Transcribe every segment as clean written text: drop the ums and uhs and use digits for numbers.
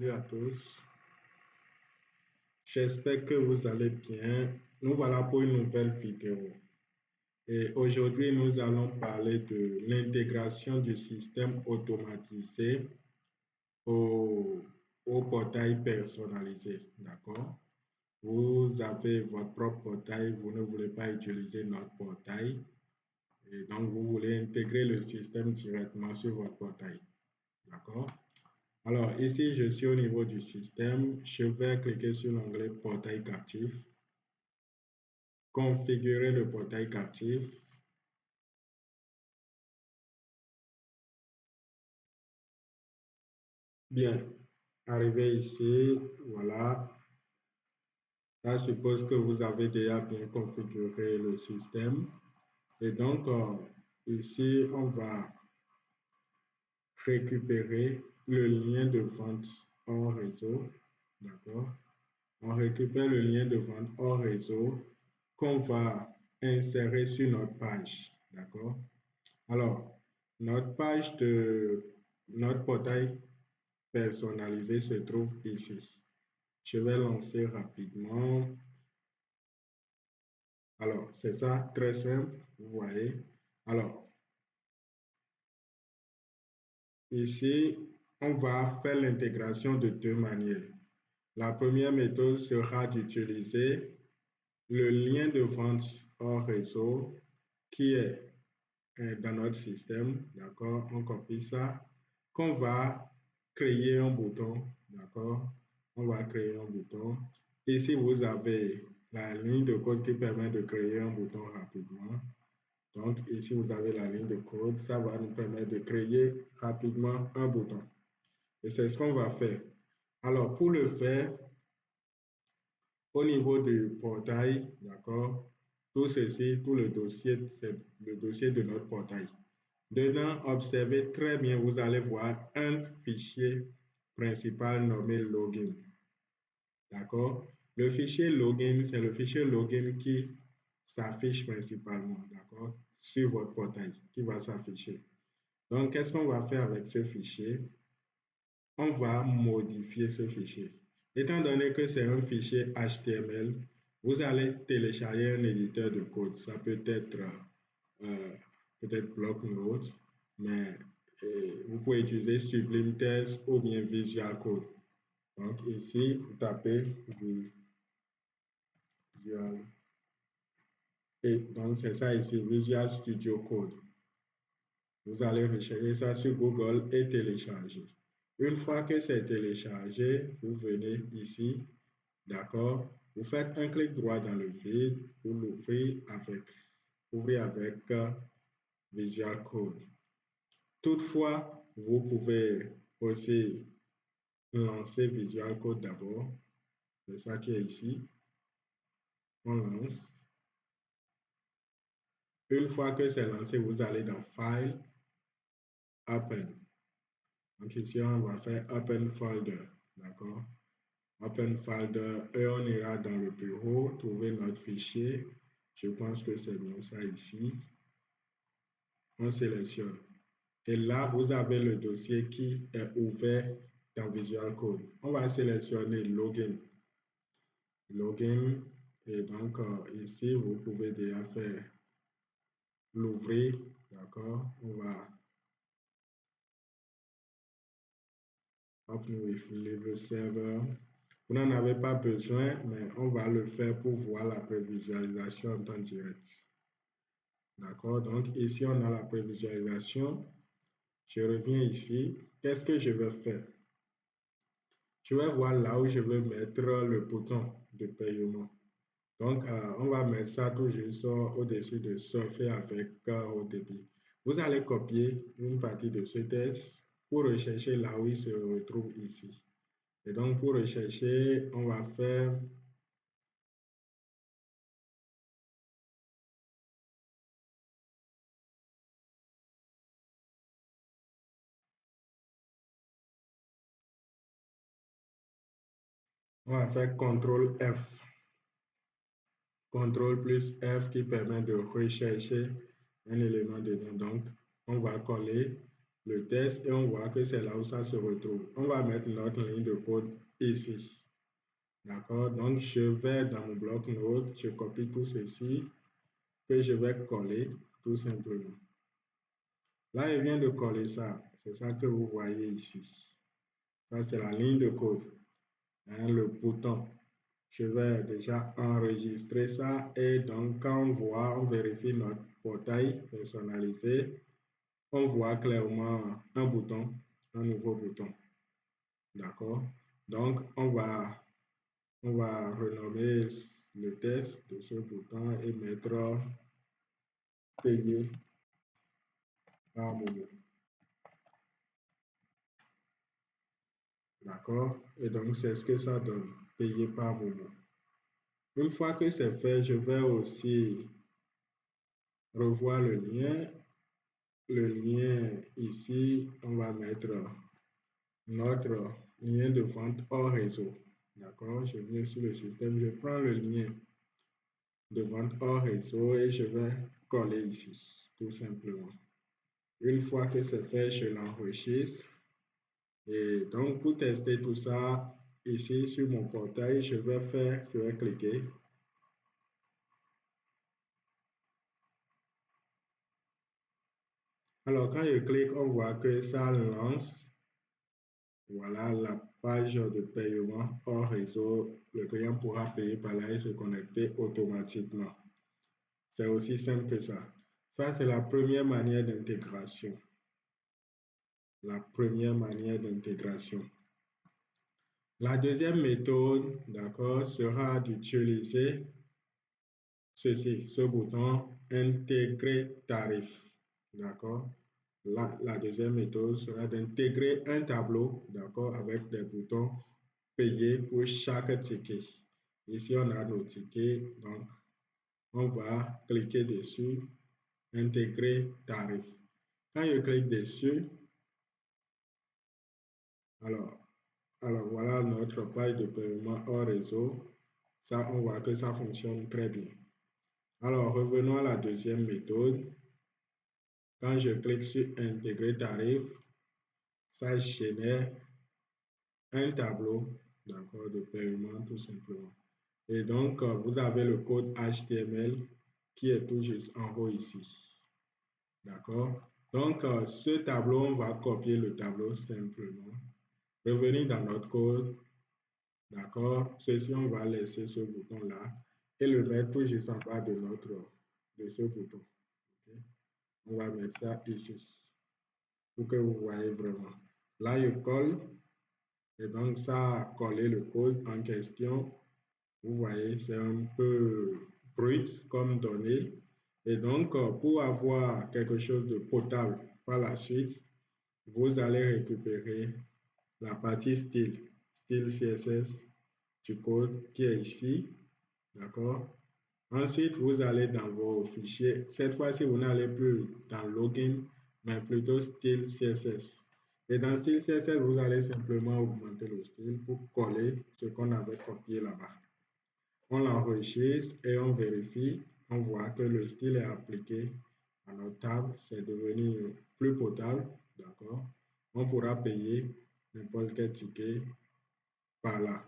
Salut à tous, j'espère que vous allez bien. Nous voilà pour une nouvelle vidéo. Et aujourd'hui, nous allons parler de l'intégration du système automatisé au, au portail personnalisé. D'accord? Vous avez votre propre portail, vous ne voulez pas utiliser notre portail. Et donc, vous voulez intégrer le système directement sur votre portail. D'accord? Alors, ici, je suis au niveau du système. Je vais cliquer sur l'onglet Portail captif. Configurer le portail captif. Bien, arrivé ici, voilà. Ça suppose que vous avez déjà bien configuré le système. Et donc, ici, on va récupérer le lien de vente hors réseau. D'accord? On récupère le lien de vente hors réseau qu'on va insérer sur notre page. D'accord? Alors, notre page de notre portail personnalisé se trouve ici. Je vais lancer rapidement. Alors, c'est ça, très simple, vous voyez. Alors, ici, on va faire l'intégration de deux manières. La première méthode sera d'utiliser le lien de vente hors réseau qui est dans notre système, d'accord? On copie ça, qu'on va créer un bouton, d'accord? On va créer un bouton. Ici, vous avez la ligne de code qui permet de créer un bouton rapidement. Donc, ici, vous avez la ligne de code. Ça va nous permettre de créer rapidement un bouton. Et c'est ce qu'on va faire. Alors, pour le faire, au niveau du portail, d'accord, tout ceci, tout le dossier, c'est le dossier de notre portail. Dedans, observez très bien, vous allez voir un fichier principal nommé login. D'accord? Le fichier login, c'est le fichier login qui s'affiche principalement, d'accord, sur votre portail, qui va s'afficher. Donc, qu'est-ce qu'on va faire avec ce fichier? On va modifier ce fichier. Étant donné que c'est un fichier HTML, vous allez télécharger un éditeur de code. Ça peut être Blocknote, mais vous pouvez utiliser Sublime Text ou bien Visual Code. Donc ici, vous tapez Visual. Et donc c'est ça ici, Visual Studio Code. Vous allez rechercher ça sur Google et télécharger. Une fois que c'est téléchargé, vous venez ici, d'accord? Vous faites un clic droit dans le vide pour l'ouvrir avec Visual Code. Toutefois, vous pouvez aussi lancer Visual Code d'abord. C'est ça qui est ici. On lance. Une fois que c'est lancé, vous allez dans File, Open. Donc ici, on va faire Open Folder. D'accord? Open Folder et on ira dans le bureau, trouver notre fichier. Je pense que c'est bien ça ici. On sélectionne. Et là, vous avez le dossier qui est ouvert dans Visual Code. On va sélectionner Login. Login. Et donc, ici, vous pouvez déjà faire l'ouvrir. D'accord? On va Open with Libre Server. Vous n'en avez pas besoin, mais on va le faire pour voir la prévisualisation en temps direct. D'accord? Donc, ici, on a la prévisualisation. Je reviens ici. Qu'est-ce que je vais faire? Je vais voir là où je veux mettre le bouton de paiement. Donc, on va mettre ça tout juste au-dessus de surfer avec haut débit. Vous allez copier une partie de ce texte pour rechercher là où il se retrouve ici. Et donc, pour rechercher, on va faire CTRL F. CTRL plus F qui permet de rechercher un élément dedans. Donc, on va coller le test et on voit que c'est là où ça se retrouve. On va mettre notre ligne de code ici. D'accord? Donc, je vais dans mon bloc-notes, je copie tout ceci que je vais coller tout simplement. Là, il vient de coller ça. C'est ça que vous voyez ici. Ça, c'est la ligne de code. Hein, le bouton. Je vais déjà enregistrer ça et donc quand on voit, on vérifie notre portail personnalisé, on voit clairement un bouton, un nouveau bouton. D'accord? Donc, on va renommer le test de ce bouton et mettre payer par Momo. D'accord? Et donc, c'est ce que ça donne, payer par Momo. Une fois que c'est fait, je vais aussi revoir le lien. Le lien ici, on va mettre notre lien de vente hors réseau. D'accord? Je viens sur le système, je prends le lien de vente hors réseau et je vais coller ici, tout simplement. Une fois que c'est fait, je l'enregistre. Et donc, pour tester tout ça, ici sur mon portail, je vais cliquer. Alors, quand je clique, on voit que ça lance. Voilà la page de paiement hors réseau. Le client pourra payer par là et se connecter automatiquement. C'est aussi simple que ça. Ça, c'est la première manière d'intégration. La première manière d'intégration. La deuxième méthode, d'accord, sera d'utiliser ceci, ce bouton intégrer tarif. D'accord? La deuxième méthode sera d'intégrer un tableau, d'accord, avec des boutons payer pour chaque ticket. Ici, on a nos tickets, donc on va cliquer dessus, intégrer tarif. Quand je clique dessus, alors voilà notre page de paiement hors réseau. Ça, on voit que ça fonctionne très bien. Alors, revenons à la deuxième méthode. Quand je clique sur intégrer tarif, ça génère un tableau, d'accord, de paiement tout simplement. Et donc, vous avez le code HTML qui est tout juste en haut ici. D'accord? Donc, ce tableau, on va copier le tableau simplement. Revenir dans notre code. D'accord? Ceci, on va laisser ce bouton-là et le mettre tout juste en bas de ce bouton. Okay? On va mettre ça ici pour que vous voyez vraiment. Là, je colle et donc ça a collé le code en question. Vous voyez, c'est un peu brut comme données. Et donc, pour avoir quelque chose de potable par la suite, vous allez récupérer la partie style CSS du code qui est ici. D'accord? Ensuite, vous allez dans vos fichiers. Cette fois-ci, vous n'allez plus dans login, mais plutôt style CSS. Et dans style CSS, vous allez simplement augmenter le style pour coller ce qu'on avait copié là-bas. On l'enregistre et on vérifie. On voit que le style est appliqué à notre table. C'est devenu plus potable. D'accord? On pourra payer n'importe quel ticket par là,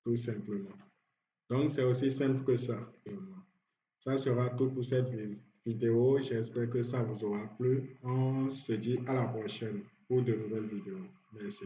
tout simplement. Donc, c'est aussi simple que ça. Ça sera tout pour cette vidéo. J'espère que ça vous aura plu. On se dit à la prochaine pour de nouvelles vidéos. Merci.